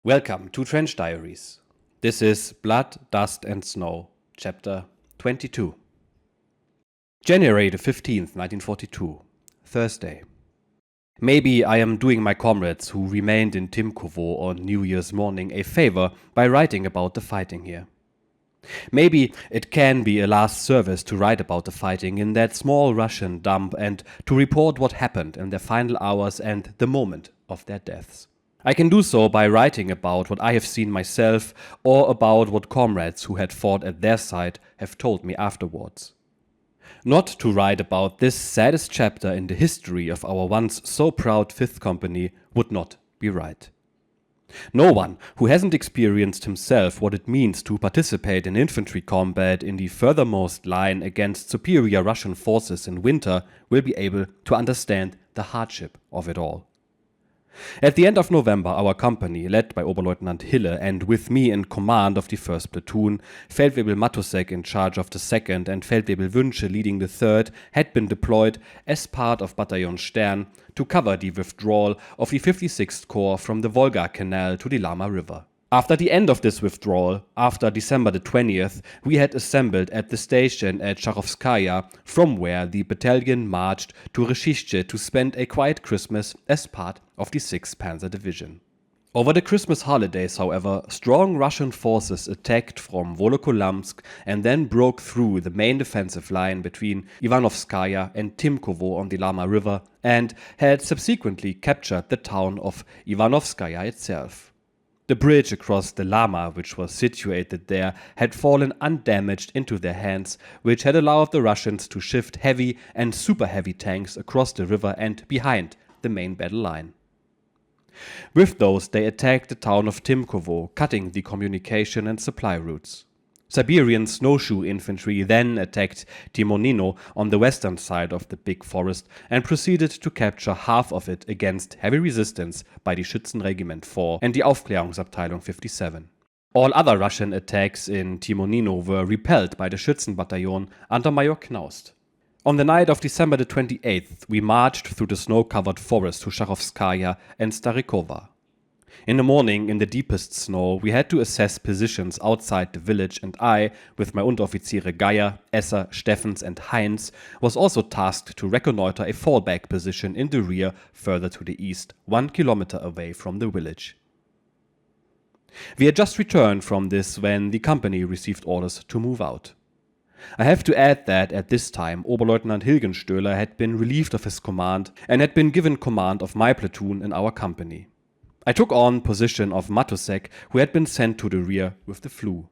Welcome to Trench Diaries. This is Blood, Dust and Snow, Chapter 22. January the 15th, 1942, Thursday. Maybe I am doing my comrades who remained in Timkovo on New Year's morning a favor by writing about the fighting here. Maybe it can be a last service to write about the fighting in that small Russian dump and to report what happened in their final hours and the moment of their deaths. I can do so by writing about what I have seen myself or about what comrades who had fought at their side have told me afterwards. Not to write about this saddest chapter in the history of our once so proud 5th Company would not be right. No one who hasn't experienced himself what it means to participate in infantry combat in the furthermost line against superior Russian forces in winter will be able to understand the hardship of it all. At the end of November, our company, led by Oberleutnant Hille and with me in command of the 1st Platoon, Feldwebel Matusek in charge of the 2nd and Feldwebel Wünsche leading the 3rd, had been deployed as part of Battalion Stern to cover the withdrawal of the 56th Corps from the Volga Canal to the Lama River. After the end of this withdrawal, after December the 20th, we had assembled at the station at Shakhovskaya, from where the battalion marched to Reshishche to spend a quiet Christmas as part of the 6th Panzer Division. Over the Christmas holidays, however, strong Russian forces attacked from Volokolamsk and then broke through the main defensive line between Ivanovskaya and Timkovo on the Lama River and had subsequently captured the town of Ivanovskaya itself. The bridge across the Lama, which was situated there, had fallen undamaged into their hands, which had allowed the Russians to shift heavy and super heavy tanks across the river and behind the main battle line. With those, they attacked the town of Timkovo, cutting the communication and supply routes. Siberian snowshoe infantry then attacked Timonino on the western side of the big forest and proceeded to capture half of it against heavy resistance by the Schützenregiment 4 and the Aufklärungsabteilung 57. All other Russian attacks in Timonino were repelled by the Schützenbataillon under Major Knaust. On the night of December the 28th, we marched through the snow-covered forest to Shakhovskaya and Starikova. In the morning, in the deepest snow, we had to assess positions outside the village, and I, with my Unteroffiziere Geier, Esser, Steffens and Heinz, was also tasked to reconnoiter a fallback position in the rear further to the east, 1 kilometer away from the village. We had just returned from this when the company received orders to move out. I have to add that at this time Oberleutnant Hilgenstöhler had been relieved of his command and had been given command of my platoon in our company. I took on position of Matusek, who had been sent to the rear with the flu.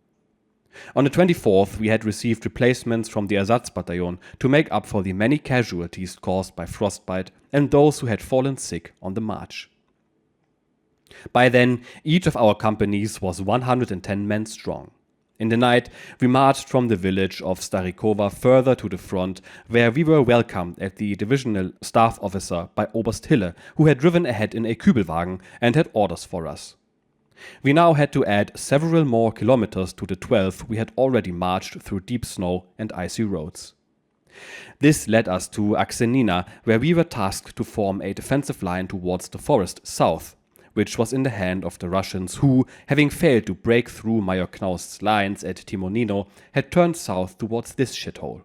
On the 24th, we had received replacements from the Ersatzbataillon to make up for the many casualties caused by frostbite and those who had fallen sick on the march. By then, each of our companies was 110 men strong. In the night, we marched from the village of Starikova further to the front, where we were welcomed at the divisional staff officer by Oberst Hille, who had driven ahead in a Kübelwagen and had orders for us. We now had to add several more kilometers to the 12 we had already marched through deep snow and icy roads. This led us to Aksenina, where we were tasked to form a defensive line towards the forest south, which was in the hand of the Russians who, having failed to break through Major Knaust's lines at Timonino, had turned south towards this shithole.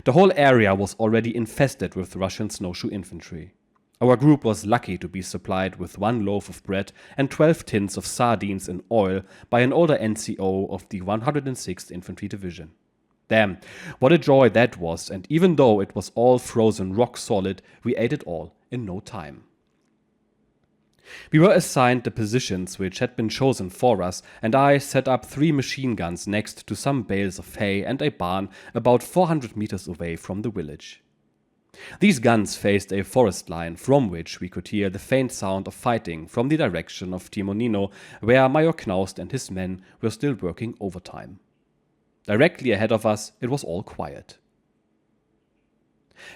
The whole area was already infested with Russian snowshoe infantry. Our group was lucky to be supplied with 1 loaf of bread and 12 tins of sardines in oil by an older NCO of the 106th Infantry Division. Damn, what a joy that was, and even though it was all frozen rock solid, we ate it all in no time. We were assigned the positions which had been chosen for us, and I set up 3 machine guns next to some bales of hay and a barn about 400 meters away from the village. These guns faced a forest line from which we could hear the faint sound of fighting from the direction of Timonino, where Major Knaust and his men were still working overtime. Directly ahead of us, it was all quiet.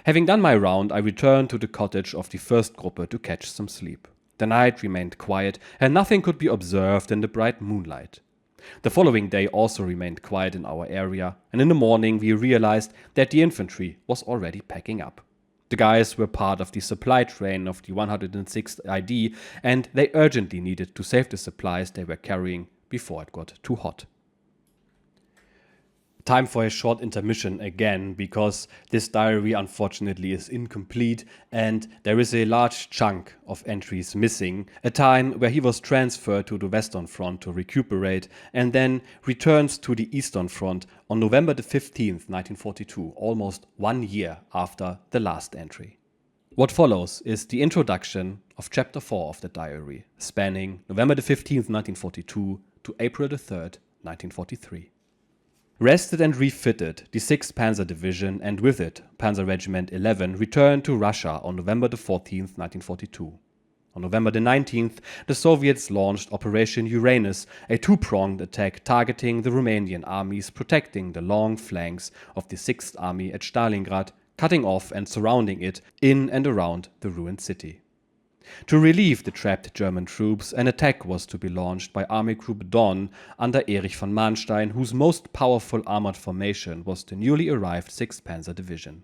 Having done my round, I returned to the cottage of the 1st Gruppe to catch some sleep. The night remained quiet, and nothing could be observed in the bright moonlight. The following day also remained quiet in our area, and in the morning we realized that the infantry was already packing up. The guys were part of the supply train of the 106th ID, and they urgently needed to save the supplies they were carrying before it got too hot. Time for a short intermission again, because this diary unfortunately is incomplete and there is a large chunk of entries missing, a time where he was transferred to the Western Front to recuperate and then returns to the Eastern Front on November the 15th, 1942, almost 1 year after the last entry. What follows is the introduction of Chapter 4 of the diary, spanning November the 15th, 1942 to April the 3rd, 1943. Rested and refitted, the 6th Panzer Division and with it Panzer-Regiment 11 returned to Russia on November the 14th, 1942. On November the 19th, the Soviets launched Operation Uranus, a two-pronged attack targeting the Romanian armies protecting the long flanks of the 6th Army at Stalingrad, cutting off and surrounding it in and around the ruined city. To relieve the trapped German troops, an attack was to be launched by Army Group Don under Erich von Manstein, whose most powerful armored formation was the newly arrived 6th Panzer Division.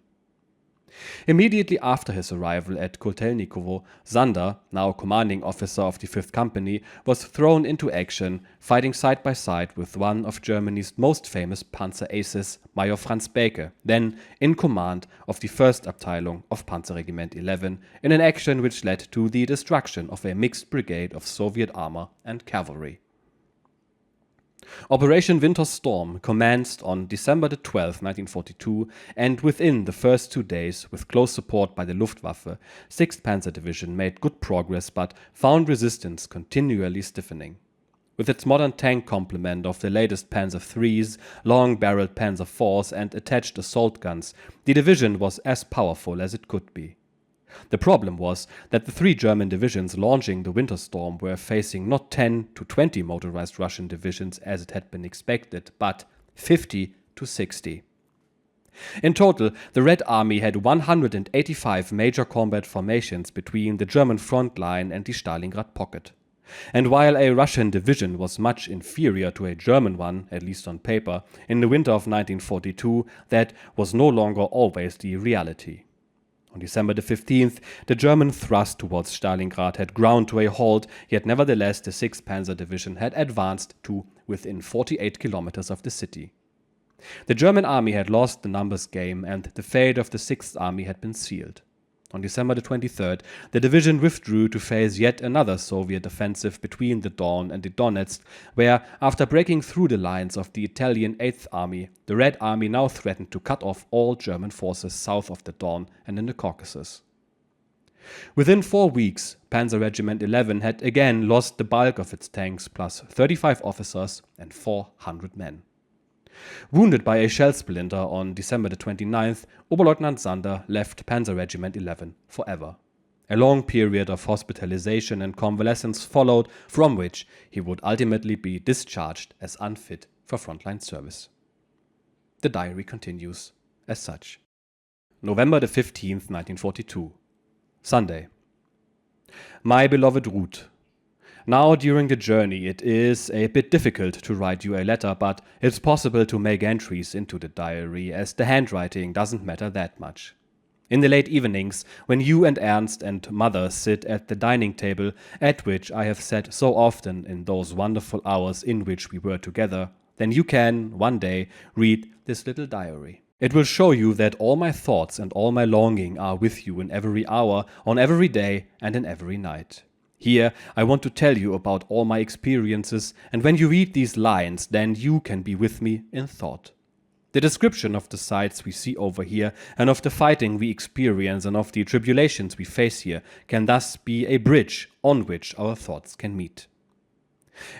Immediately after his arrival at Kotelnikovo, Sander, now commanding officer of the 5th Company, was thrown into action, fighting side by side with one of Germany's most famous panzer aces, Major Franz Beke, then in command of the 1st Abteilung of Panzer-Regiment 11, in an action which led to the destruction of a mixed brigade of Soviet armor and cavalry. Operation Winter Storm commenced on December 12, 1942, and within the first 2 days, with close support by the Luftwaffe, 6th Panzer Division made good progress but found resistance continually stiffening. With its modern tank complement of the latest Panzer IIIs, long-barreled Panzer IVs and attached assault guns, the division was as powerful as it could be. The problem was that the 3 German divisions launching the Winter Storm were facing not 10 to 20 motorized Russian divisions as it had been expected, but 50 to 60. In total, the Red Army had 185 major combat formations between the German front line and the Stalingrad pocket. And while a Russian division was much inferior to a German one, at least on paper, in the winter of 1942, that was no longer always the reality. On December the 15th, the German thrust towards Stalingrad had ground to a halt, yet nevertheless the 6th Panzer Division had advanced to within 48 kilometers of the city. The German army had lost the numbers game and the fate of the 6th Army had been sealed. On December the 23rd, the division withdrew to face yet another Soviet offensive between the Don and the Donetsk, where, after breaking through the lines of the Italian 8th Army, the Red Army now threatened to cut off all German forces south of the Don and in the Caucasus. Within 4 weeks, Panzer Regiment 11 had again lost the bulk of its tanks plus 35 officers and 400 men. Wounded by a shell splinter on December the 29th, Oberleutnant Sander left Panzer Regiment 11 forever. A long period of hospitalization and convalescence followed, from which he would ultimately be discharged as unfit for frontline service. The diary continues as such. November the 15th, 1942. Sunday. My beloved Ruth, now during the journey it is a bit difficult to write you a letter, but it's possible to make entries into the diary, as the handwriting doesn't matter that much. In the late evenings, when you and Ernst and Mother sit at the dining table, at which I have sat so often in those wonderful hours in which we were together, then you can, one day, read this little diary. It will show you that all my thoughts and all my longing are with you in every hour, on every day, and in every night. Here I want to tell you about all my experiences, and when you read these lines, then you can be with me in thought. The description of the sights we see over here, and of the fighting we experience, and of the tribulations we face here, can thus be a bridge on which our thoughts can meet.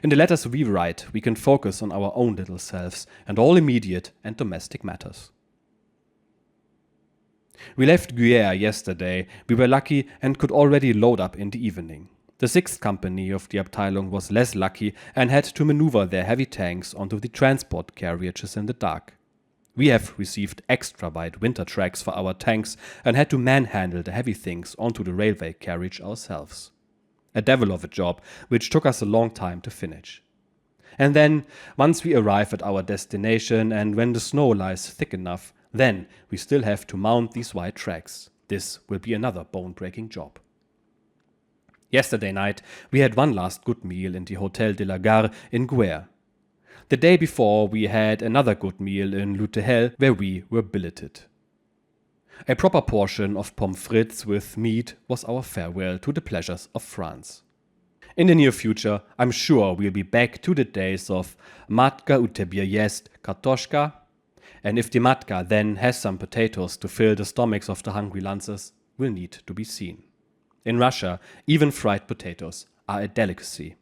In the letters we write, we can focus on our own little selves and all immediate and domestic matters. We left Guer yesterday. We were lucky and could already load up in the evening. The 6th Company of the Abteilung was less lucky and had to maneuver their heavy tanks onto the transport carriages in the dark. We have received extra wide winter tracks for our tanks and had to manhandle the heavy things onto the railway carriage ourselves. A devil of a job, which took us a long time to finish. And then, once we arrive at our destination and when the snow lies thick enough, then we still have to mount these wide tracks. This will be another bone-breaking job. Yesterday night we had one last good meal in the Hotel de la Gare in Guer. The day before we had another good meal in Lutehel, where we were billeted. A proper portion of pommes frites with meat was our farewell to the pleasures of France. In the near future, I'm sure we'll be back to the days of matka u tebie jest kartoshka, and if the matka then has some potatoes to fill the stomachs of the hungry Lancers, will need to be seen. In Russia, even fried potatoes are a delicacy.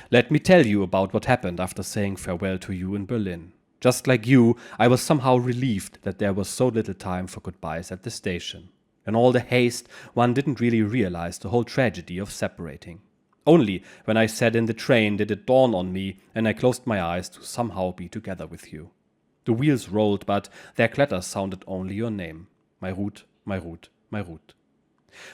Let me tell you about what happened after saying farewell to you in Berlin. Just like you, I was somehow relieved that there was so little time for goodbyes at the station. In all the haste, one didn't really realize the whole tragedy of separating. Only when I sat in the train did it dawn on me, and I closed my eyes to somehow be together with you. The wheels rolled, but their clatter sounded only your name. My Ruth, my Ruth, my Ruth.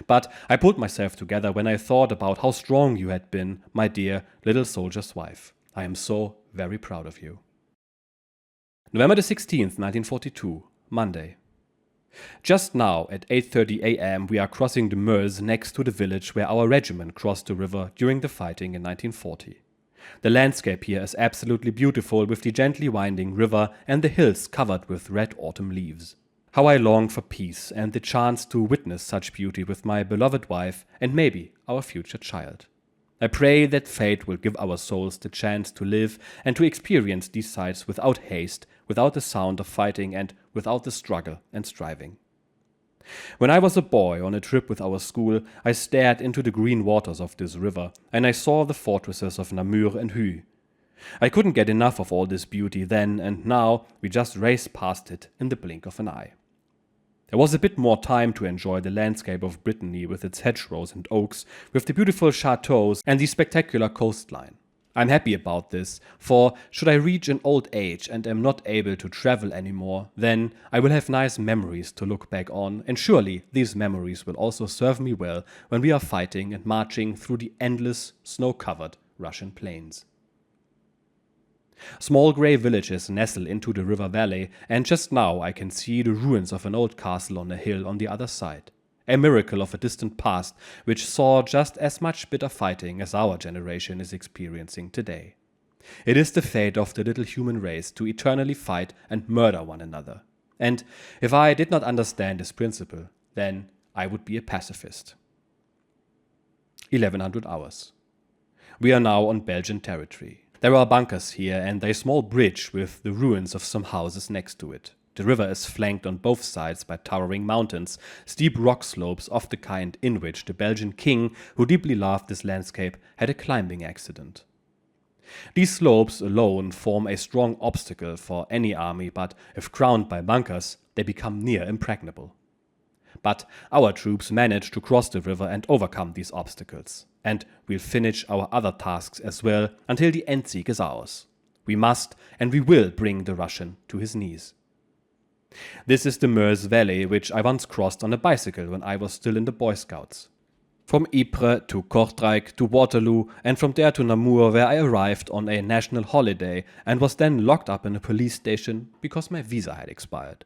But I pulled myself together when I thought about how strong you had been, my dear little soldier's wife. I am so very proud of you. November the 16th, 1942, Monday. Just now at 8:30 a.m. we are crossing the Meuse next to the village where our regiment crossed the river during the fighting in 1940. The landscape here is absolutely beautiful, with the gently winding river and the hills covered with red autumn leaves. How I long for peace and the chance to witness such beauty with my beloved wife and maybe our future child. I pray that fate will give our souls the chance to live and to experience these sights without haste, without the sound of fighting, and without the struggle and striving. When I was a boy on a trip with our school, I stared into the green waters of this river, and I saw the fortresses of Namur and Huy. I couldn't get enough of all this beauty then, and now we just raced past it in the blink of an eye. There was a bit more time to enjoy the landscape of Brittany with its hedgerows and oaks, with the beautiful chateaux and the spectacular coastline. I'm happy about this, for should I reach an old age and am not able to travel anymore, then I will have nice memories to look back on, and surely these memories will also serve me well when we are fighting and marching through the endless, snow-covered Russian plains. Small grey villages nestle into the river valley, and just now I can see the ruins of an old castle on a hill on the other side. A miracle of a distant past, which saw just as much bitter fighting as our generation is experiencing today. It is the fate of the little human race to eternally fight and murder one another. And if I did not understand this principle, then I would be a pacifist. 1100 hours. We are now on Belgian territory. There are bunkers here and a small bridge with the ruins of some houses next to it. The river is flanked on both sides by towering mountains, steep rock slopes of the kind in which the Belgian king, who deeply loved this landscape, had a climbing accident. These slopes alone form a strong obstacle for any army, but if crowned by bunkers, they become near impregnable. But our troops manage to cross the river and overcome these obstacles. And we'll finish our other tasks as well until the Endsieg is ours. We must and we will bring the Russian to his knees. This is the Meuse Valley, which I once crossed on a bicycle when I was still in the Boy Scouts. From Ypres to Kortrijk to Waterloo, and from there to Namur, where I arrived on a national holiday and was then locked up in a police station because my visa had expired.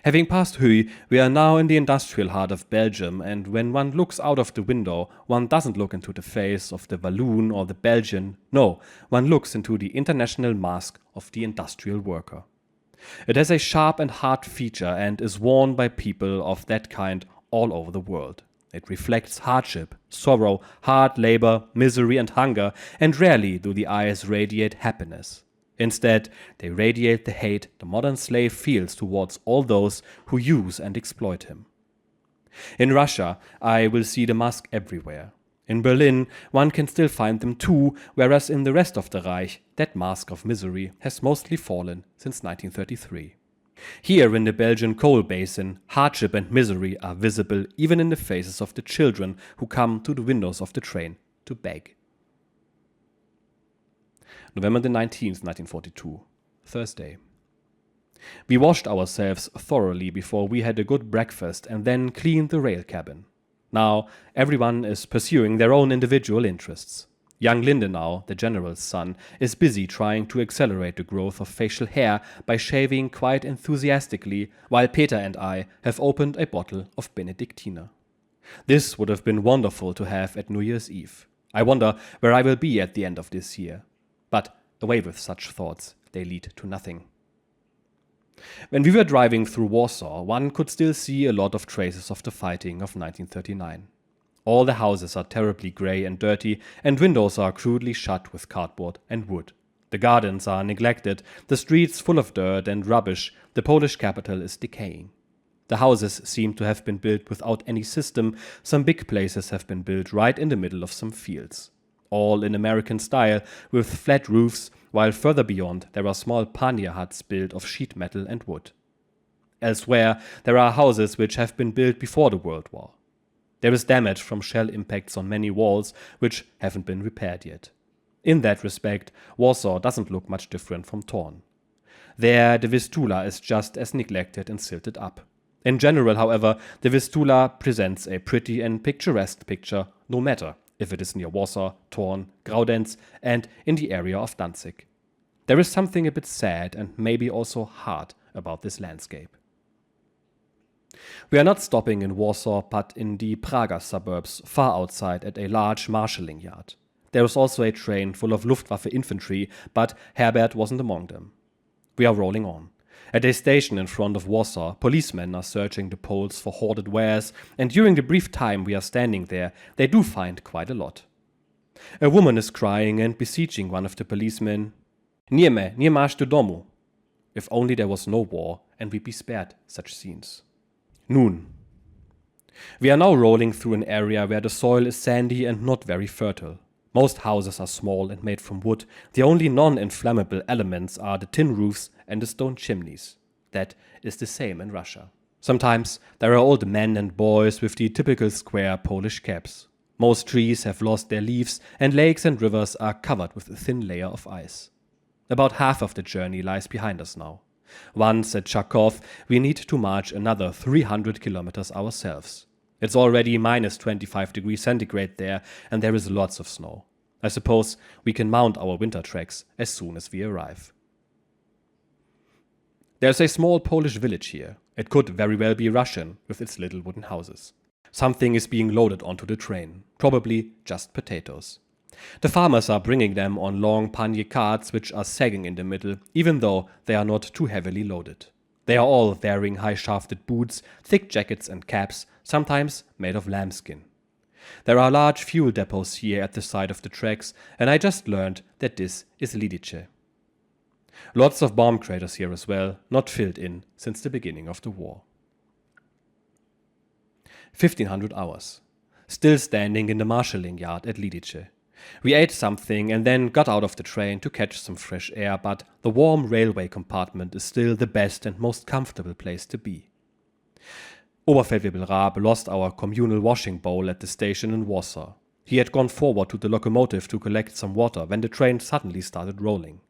Having passed Huy, we are now in the industrial heart of Belgium, and when one looks out of the window, one doesn't look into the face of the Walloon or the Belgian. No, one looks into the international mask of the industrial worker. It has a sharp and hard feature and is worn by people of that kind all over the world. It reflects hardship, sorrow, hard labor, misery and hunger, and rarely do the eyes radiate happiness. Instead, they radiate the hate the modern slave feels towards all those who use and exploit him. In Russia, I will see the mask everywhere. In Berlin, one can still find them too, whereas in the rest of the Reich, that mask of misery has mostly fallen since 1933. Here in the Belgian coal basin, hardship and misery are visible even in the faces of the children who come to the windows of the train to beg. November the 19th, 1942, Thursday. We washed ourselves thoroughly before we had a good breakfast and then cleaned the rail cabin. Now everyone is pursuing their own individual interests. Young Lindenau, the general's son, is busy trying to accelerate the growth of facial hair by shaving quite enthusiastically, while Peter and I have opened a bottle of Benedictiner. This would have been wonderful to have at New Year's Eve. I wonder where I will be at the end of this year. But away with such thoughts, they lead to nothing. When we were driving through Warsaw, one could still see a lot of traces of the fighting of 1939. All the houses are terribly grey and dirty, and windows are crudely shut with cardboard and wood. The gardens are neglected, the streets full of dirt and rubbish, the Polish capital is decaying. The houses seem to have been built without any system, some big places have been built right in the middle of some fields. All in American style, with flat roofs, while further beyond there are small pannier huts built of sheet metal and wood. Elsewhere there are houses which have been built before the World War. There is damage from shell impacts on many walls which haven't been repaired yet. In that respect, Warsaw doesn't look much different from Thorn. There the Vistula is just as neglected and silted up. In general, however, the Vistula presents a pretty and picturesque picture, no matter if it is near Warsaw, Thorn, Graudenz, and in the area of Danzig. There is something a bit sad and maybe also hard about this landscape. We are not stopping in Warsaw, but in the Praga suburbs, far outside at a large marshalling yard. There is also a train full of Luftwaffe infantry, but Herbert wasn't among them. We are rolling on. At a station in front of Warsaw, policemen are searching the poles for hoarded wares, and during the brief time we are standing there, they do find quite a lot. A woman is crying and beseeching one of the policemen, "Nie masz do domu." If only there was no war, and we'd be spared such scenes. Nun. We are now rolling through an area where the soil is sandy and not very fertile. Most houses are small and made from wood. The only non-inflammable elements are the tin roofs and the stone chimneys. That is the same in Russia. Sometimes there are old men and boys with the typical square Polish caps. Most trees have lost their leaves, and lakes and rivers are covered with a thin layer of ice. About half of the journey lies behind us now. Once at Charkov, we need to march another 300 kilometers ourselves. It's already minus 25 degrees centigrade there, and there is lots of snow. I suppose we can mount our winter tracks as soon as we arrive. There's a small Polish village here. It could very well be Russian, with its little wooden houses. Something is being loaded onto the train, probably just potatoes. The farmers are bringing them on long pannier carts which are sagging in the middle, even though they are not too heavily loaded. They are all wearing high-shafted boots, thick jackets and caps, sometimes made of lambskin. There are large fuel depots here at the side of the tracks, and I just learned that this is Lidice. Lots of bomb craters here as well, not filled in since the beginning of the war. 1500 hours. Still standing in the marshalling yard at Lidice. We ate something and then got out of the train to catch some fresh air, but the warm railway compartment is still the best and most comfortable place to be. Oberfeldwebel Raab lost our communal washing bowl at the station in Warsaw. He had gone forward to the locomotive to collect some water when the train suddenly started rolling.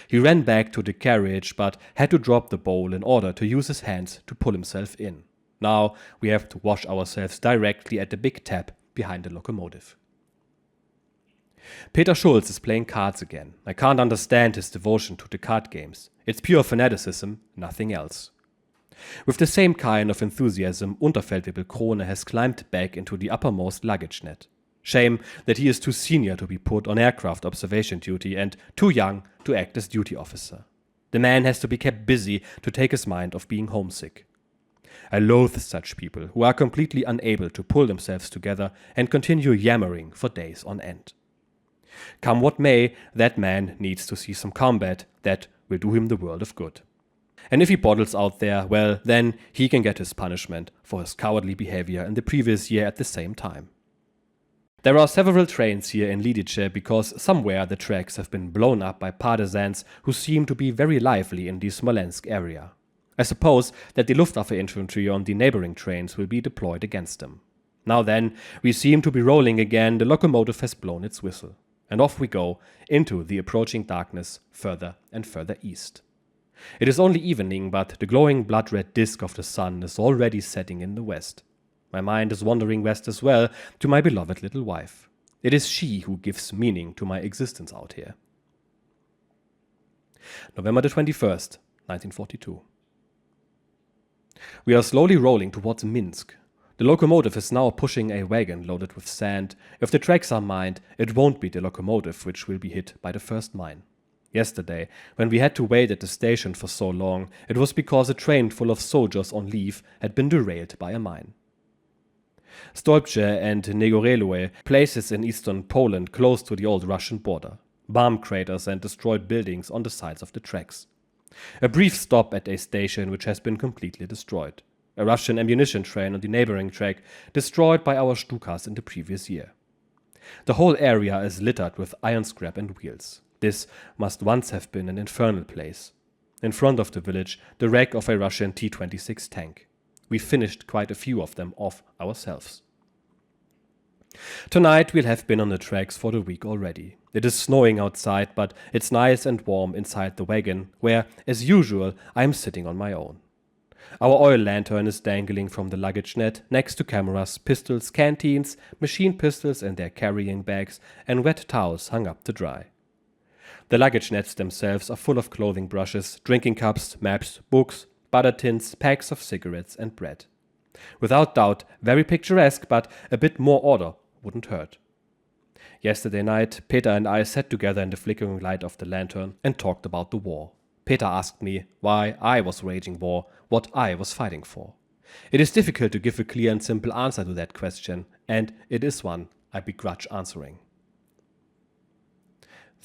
He ran back to the carriage but had to drop the bowl in order to use his hands to pull himself in. Now we have to wash ourselves directly at the big tap behind the locomotive. Peter Schulz is playing cards again. I can't understand his devotion to the card games. It's pure fanaticism, nothing else. With the same kind of enthusiasm, Unterfeldwebel Krone has climbed back into the uppermost luggage net. Shame that he is too senior to be put on aircraft observation duty and too young to act as duty officer. The man has to be kept busy to take his mind off being homesick. I loathe such people who are completely unable to pull themselves together and continue yammering for days on end. Come what may, that man needs to see some combat. That will do him the world of good. And if he bottles out there, well, then he can get his punishment for his cowardly behavior in the previous year at the same time. There are several trains here in Lidice because somewhere the tracks have been blown up by partisans who seem to be very lively in the Smolensk area. I suppose that the Luftwaffe infantry on the neighboring trains will be deployed against them. Now then, we seem to be rolling again. The locomotive has blown its whistle. And off we go, into the approaching darkness, further and further east. It is only evening, but the glowing blood-red disk of the sun is already setting in the west. My mind is wandering west as well, to my beloved little wife. It is she who gives meaning to my existence out here. November the 21st, 1942. We are slowly rolling towards Minsk. The locomotive is now pushing a wagon loaded with sand. If the tracks are mined, it won't be the locomotive which will be hit by the first mine. Yesterday, when we had to wait at the station for so long, it was because a train full of soldiers on leave had been derailed by a mine. Stolpce and Negoreloe, places in eastern Poland close to the old Russian border. Bomb craters and destroyed buildings on the sides of the tracks. A brief stop at a station which has been completely destroyed. A Russian ammunition train on the neighboring track, destroyed by our Stukas in the previous year. The whole area is littered with iron scrap and wheels. This must once have been an infernal place. In front of the village, the wreck of a Russian T-26 tank. We finished quite a few of them off ourselves. Tonight we'll have been on the tracks for the week already. It is snowing outside, but it's nice and warm inside the wagon, where, as usual, I am sitting on my own. Our oil lantern is dangling from the luggage net, next to cameras, pistols, canteens, machine pistols and their carrying bags, and wet towels hung up to dry. The luggage nets themselves are full of clothing brushes, drinking cups, maps, books, butter tins, packs of cigarettes and bread. Without doubt, very picturesque, but a bit more order wouldn't hurt. Yesterday night, Peter and I sat together in the flickering light of the lantern and talked about the war. Peter asked me why I was waging war, what I was fighting for. It is difficult to give a clear and simple answer to that question, and it is one I begrudge answering.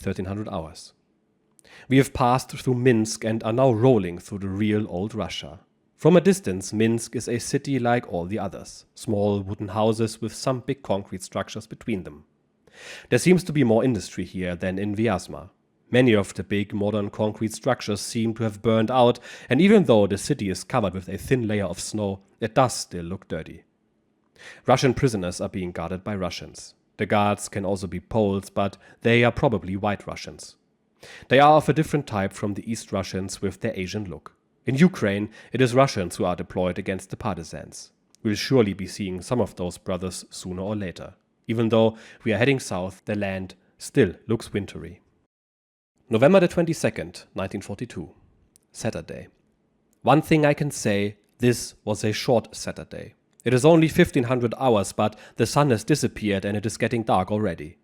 1300 hours. We have passed through Minsk and are now rolling through the real old Russia. From a distance, Minsk is a city like all the others. Small wooden houses with some big concrete structures between them. There seems to be more industry here than in Vyazma. Many of the big modern concrete structures seem to have burned out, and even though the city is covered with a thin layer of snow, it does still look dirty. Russian prisoners are being guarded by Russians. The guards can also be Poles, but they are probably White Russians. They are of a different type from the East Russians with their Asian look. In Ukraine, it is Russians who are deployed against the partisans. We'll surely be seeing some of those brothers sooner or later. Even though we are heading south, the land still looks wintry. November the 22nd, 1942. Saturday. One thing I can say, this was a short Saturday. It is only 1500 hours, but the sun has disappeared and it is getting dark already.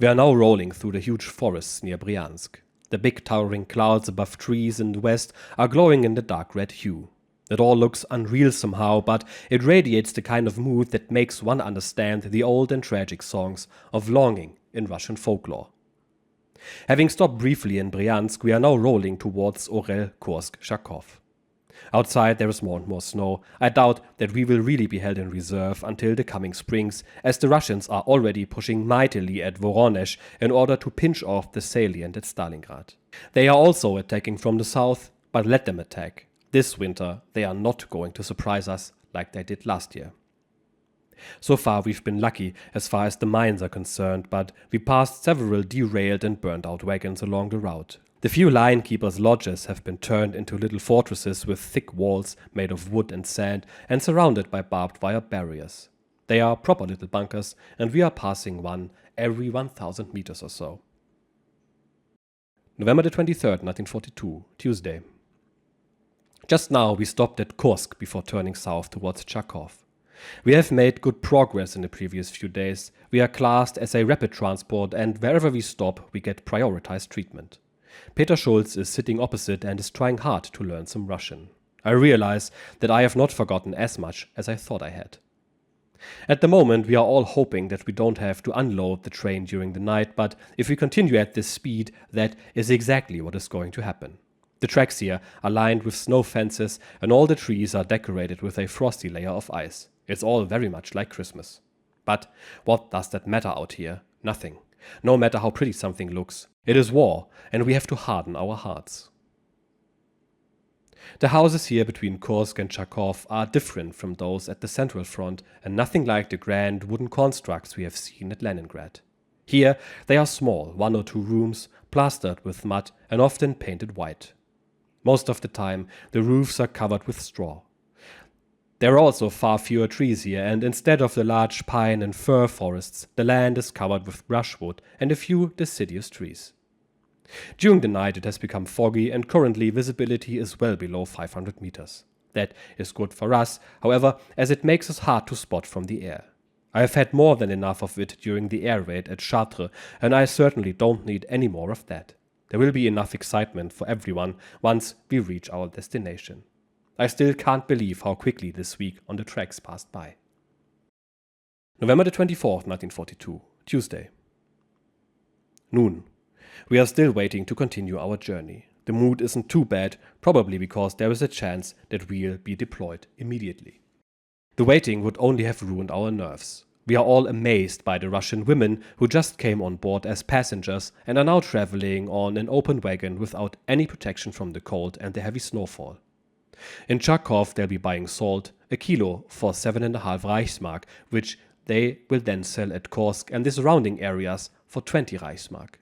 We are now rolling through the huge forests near Bryansk. The big towering clouds above trees in the west are glowing in the dark red hue. It all looks unreal somehow, but it radiates the kind of mood that makes one understand the old and tragic songs of longing in Russian folklore. Having stopped briefly in Bryansk, we are now rolling towards Orel, Kursk, Charkov. Outside there is more and more snow. I doubt that we will really be held in reserve until the coming springs, as the Russians are already pushing mightily at Voronezh in order to pinch off the salient at Stalingrad. They are also attacking from the south, but let them attack. This winter they are not going to surprise us like they did last year. So far we've been lucky as far as the mines are concerned, but we passed several derailed and burned out wagons along the route. The few line keepers' lodges have been turned into little fortresses with thick walls made of wood and sand and surrounded by barbed wire barriers. They are proper little bunkers, and we are passing one every 1000 meters or so. November the 23rd, 1942, Tuesday. Just now we stopped at Kursk before turning south towards Charkov. We have made good progress in the previous few days. We are classed as a rapid transport, and wherever we stop we get prioritized treatment. Peter Schulz is sitting opposite and is trying hard to learn some Russian. I realize that I have not forgotten as much as I thought I had. At the moment we are all hoping that we don't have to unload the train during the night, but if we continue at this speed, that is exactly what is going to happen. The tracks here are lined with snow fences, and all the trees are decorated with a frosty layer of ice. It's all very much like Christmas. But what does that matter out here? Nothing. No matter how pretty something looks. It is war, and we have to harden our hearts. The houses here between Kursk and Charkov are different from those at the Central Front, and nothing like the grand wooden constructs we have seen at Leningrad. Here they are small, 1 or 2 rooms, plastered with mud and often painted white. Most of the time the roofs are covered with straw. The walls are There are also far fewer trees here, and instead of the large pine and fir forests, the land is covered with brushwood and a few deciduous trees. During the night it has become foggy, and currently visibility is well below 500 meters. That is good for us, however, as it makes us hard to spot from the air. I have had more than enough of it during the air raid at Chartres, and I certainly don't need any more of that. There will be enough excitement for everyone once we reach our destination. I still can't believe how quickly this week on the tracks passed by. November the 24th, 1942, Tuesday. Noon. We are still waiting to continue our journey. The mood isn't too bad, probably because there is a chance that we'll be deployed immediately. The waiting would only have ruined our nerves. We are all amazed by the Russian women who just came on board as passengers and are now traveling on an open wagon without any protection from the cold and the heavy snowfall. In Charkov they'll be buying salt, a kilo for 7.5 Reichsmark, which they will then sell at Kursk and the surrounding areas for 20 Reichsmark.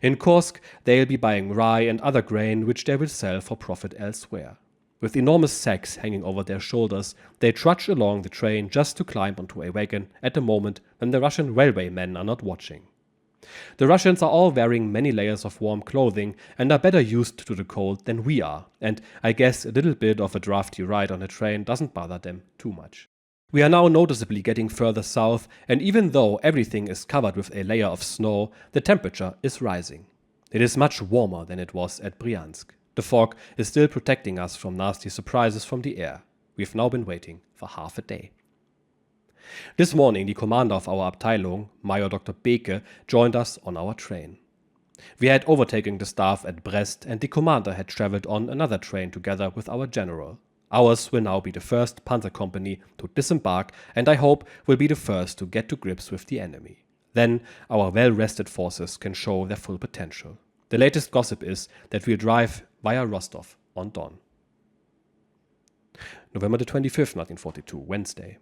In Kursk they'll be buying rye and other grain, which they will sell for profit elsewhere. With enormous sacks hanging over their shoulders, they trudge along the train just to climb onto a wagon at a moment when the Russian railway men are not watching. The Russians are all wearing many layers of warm clothing and are better used to the cold than we are, and I guess a little bit of a drafty ride on a train doesn't bother them too much. We are now noticeably getting further south, and even though everything is covered with a layer of snow, the temperature is rising. It is much warmer than it was at Bryansk. The fog is still protecting us from nasty surprises from the air. We've now been waiting for half a day. This morning, the commander of our Abteilung, Major Dr. Beke, joined us on our train. We had overtaken the staff at Brest, and the commander had traveled on another train together with our general. Ours will now be the first Panzer Company to disembark, and I hope will be the first to get to grips with the enemy. Then our well-rested forces can show their full potential. The latest gossip is that we'll drive via Rostov-on-Don. November the 25th, 1942, Wednesday.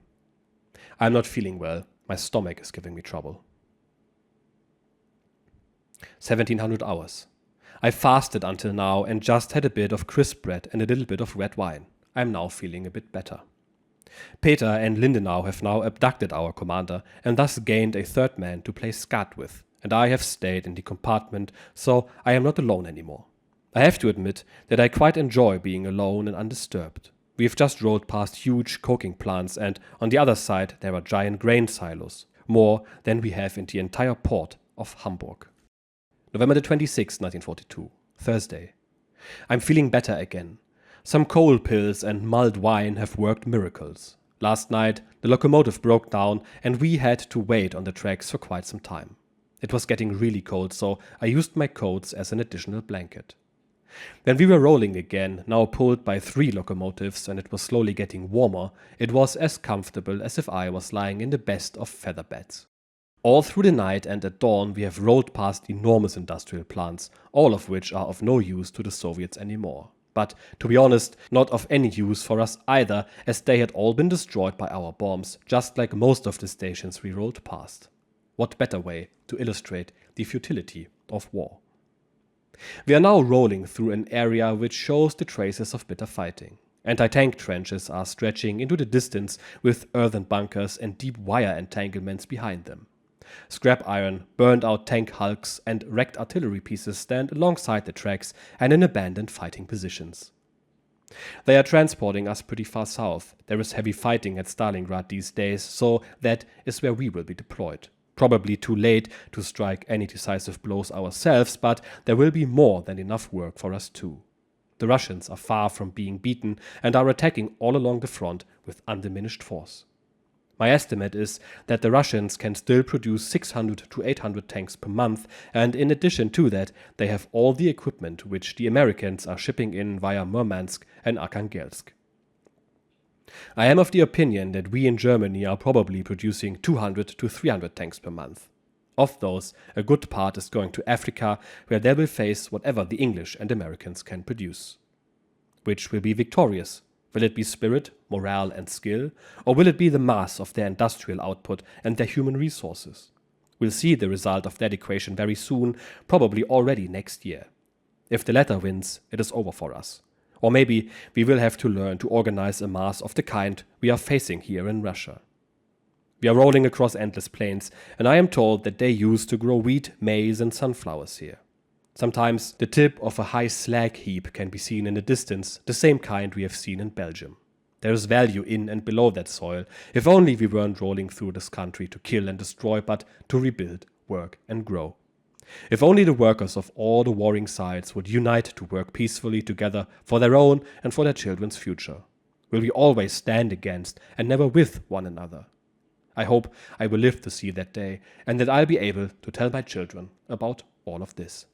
I'm not feeling well. My stomach is giving me trouble. 1700 hours. I fasted until now and just had a bit of crisp bread and a little bit of red wine. I'm now feeling a bit better. Peter and Lindenau have now abducted our commander and thus gained a third man to play skat with, and I have stayed in the compartment, so I am not alone anymore. I have to admit that I quite enjoy being alone and undisturbed. We have just rolled past huge coking plants, and on the other side there are giant grain silos, more than we have in the entire port of Hamburg. November the 26th, 1942, Thursday. I'm feeling better again. Some cold pills and mulled wine have worked miracles. Last night the locomotive broke down and we had to wait on the tracks for quite some time. It was getting really cold, so I used my coats as an additional blanket. When we were rolling again, now pulled by 3 locomotives, and it was slowly getting warmer, it was as comfortable as if I was lying in the best of feather beds. All through the night and at dawn we have rolled past enormous industrial plants, all of which are of no use to the Soviets anymore. But, to be honest, not of any use for us either, as they had all been destroyed by our bombs, just like most of the stations we rolled past. What better way to illustrate the futility of war? We are now rolling through an area which shows the traces of bitter fighting. Anti-tank trenches are stretching into the distance with earthen bunkers and deep wire entanglements behind them. Scrap iron, burned-out tank hulks, and wrecked artillery pieces stand alongside the tracks and in abandoned fighting positions. They are transporting us pretty far south. There is heavy fighting at Stalingrad these days, so that is where we will be deployed. Probably too late to strike any decisive blows ourselves, but there will be more than enough work for us too. The Russians are far from being beaten and are attacking all along the front with undiminished force. My estimate is that the Russians can still produce 600 to 800 tanks per month, and in addition to that, they have all the equipment which the Americans are shipping in via Murmansk and Arkhangelsk. I am of the opinion that we in Germany are probably producing 200 to 300 tanks per month. Of those, a good part is going to Africa, where they will face whatever the English and Americans can produce. Which will be victorious? Will it be spirit, morale and skill, or will it be the mass of their industrial output and their human resources? We'll see the result of that equation very soon, probably already next year. If the latter wins, it is over for us. Or maybe we will have to learn to organize a mass of the kind we are facing here in Russia. We are rolling across endless plains, and I am told that they used to grow wheat, maize, and sunflowers here. Sometimes the tip of a high slag heap can be seen in the distance, the same kind we have seen in Belgium. There is value in and below that soil, if only we weren't rolling through this country to kill and destroy, but to rebuild, work, and grow. If only the workers of all the warring sides would unite to work peacefully together for their own and for their children's future. Will we always stand against and never with one another? I hope I will live to see that day, and that I'll be able to tell my children about all of this.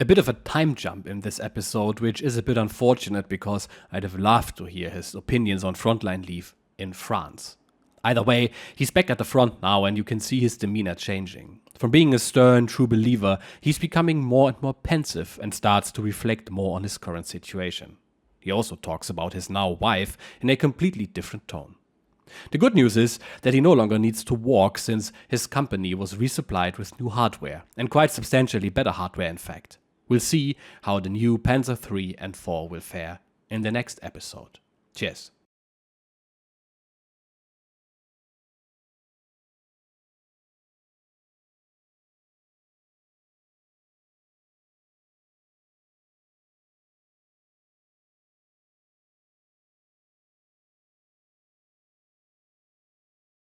A bit of a time jump in this episode, which is a bit unfortunate because I'd have loved to hear his opinions on frontline leave in France. Either way, he's back at the front now and you can see his demeanor changing. From being a stern, true believer, he's becoming more and more pensive and starts to reflect more on his current situation. He also talks about his now wife in a completely different tone. The good news is that he no longer needs to walk since his company was resupplied with new hardware, and quite substantially better hardware in fact. We'll see how the new Panzer III and IV will fare in the next episode. Cheers.